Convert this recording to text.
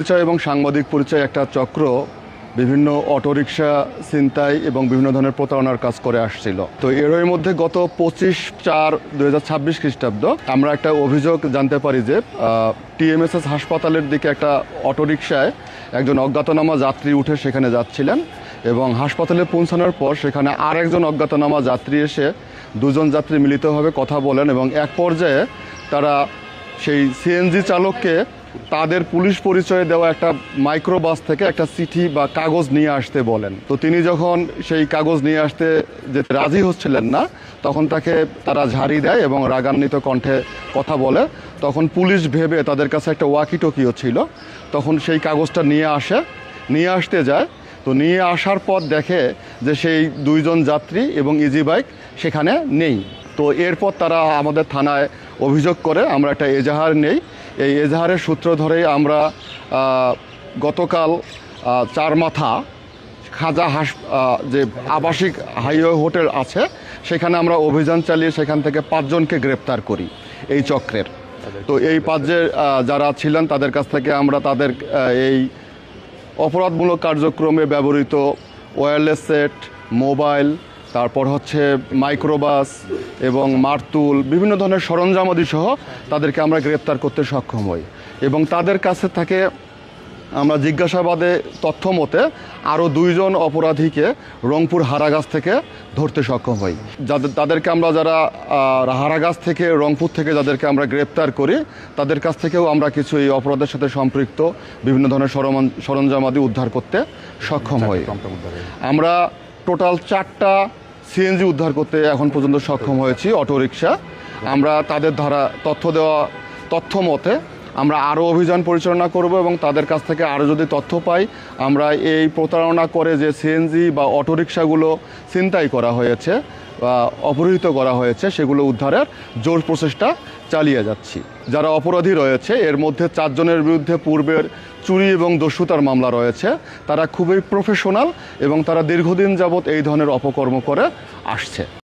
পরিচয় এবং সাংবাদিক পরিচয় একটা চক্র বিভিন্ন অটোরিকশা ছিনতাই এবং বিভিন্ন ধরনের প্রতারণার কাজ করে আসছিল। তো এরই মধ্যে গত 25/4/2026 খ্রিস্টাব্দ আমরা একটা অভিযোগ জানতে পারি যে টিএমএসএস হাসপাতালের দিকে একটা অটোরিকশায় একজন অজ্ঞাতনামা যাত্রী উঠে সেখানে যাচ্ছিলেন এবং হাসপাতালে পৌঁছানোর পর সেখানে আর একজন অজ্ঞাতনামা যাত্রী এসে দুজন যাত্রী মিলিতভাবে কথা বলেন এবং এক পর্যায়ে তারা সেই সিএনজি চালককে তাদের পুলিশ পরিচয়ে দেওয়া একটা মাইক্রোবাস থেকে একটা চিঠি বা কাগজ নিয়ে আসতে বলেন। তো তিনি যখন সেই কাগজ নিয়ে আসতে যে রাজি হচ্ছিলেন না, তখন তাকে তারা ঝাড়ি দেয় এবং রাগান্বিত কণ্ঠে কথা বলে। তখন পুলিশ ভেবে তাদের কাছে একটা ওয়াকিটকিও ছিল, তখন সেই কাগজটা নিয়ে আসতে যায়। তো নিয়ে আসার পর দেখে যে সেই দুইজন যাত্রী এবং ইজি বাইক সেখানে নেই। তো এরপর তারা আমাদের থানায় অভিযোগ করে, আমরা একটা এজাহার নেই। এই এজাহারের সূত্র ধরেই আমরা গতকাল চারমাথা খাজা যে আবাসিক হাইওয়ে হোটেল আছে সেখানে আমরা অভিযান চালিয়ে সেখান থেকে 5 জনকে গ্রেপ্তার করি এই চক্রের। তো এই 5 যারা ছিলেন তাদের কাছ থেকে আমরা তাদের এই অপরাধমূলক কার্যক্রমে ব্যবহৃত ওয়্যারলেস সেট, মোবাইল, তারপর হচ্ছে মাইক্রোবাস এবং মারতুল, বিভিন্ন ধরনের সরঞ্জামাদি সহ তাদেরকে আমরা গ্রেপ্তার করতে সক্ষম হই এবং তাদের কাছে থেকে আমরা জিজ্ঞাসাবাদে তথ্য মতে আরও 2 জন অপরাধীকে রংপুর হারাগাছ থেকে ধরতে সক্ষম হই। তাদেরকে আমরা যারা হারাগাছ থেকে রংপুর থেকে যাদেরকে আমরা গ্রেপ্তার করি তাদের কাছ থেকেও আমরা কিছু এই অপরাধের সাথে সম্পৃক্ত বিভিন্ন ধরনের সরঞ্জামাদি উদ্ধার করতে সক্ষম হই। আমরা টোটাল 4টা সিএনজি উদ্ধার করতে এখন পর্যন্ত সক্ষম হয়েছি, অটোরিকশা। আমরা তাদের ধারা তথ্য মতে আমরা আরও অভিযান পরিচালনা করব এবং তাদের কাছ থেকে আরও যদি তথ্য পাই আমরা এই প্রতারণা করে যে সিএনজি বা অটোরিকশাগুলো ছিনতাই করা হয়েছে বা অপহৃত করা হয়েছে সেগুলো উদ্ধারের জোর প্রচেষ্টা চালিয়ে যাচ্ছি। যারা অপরাধী রয়েছে এর মধ্যে 4 জনের বিরুদ্ধে পূর্বের চুরি এবং দস্যুতার মামলা রয়েছে। তারা খুবই প্রফেশনাল এবং তারা দীর্ঘদিন যাবৎ এই ধরনের অপকর্ম করে আসছে।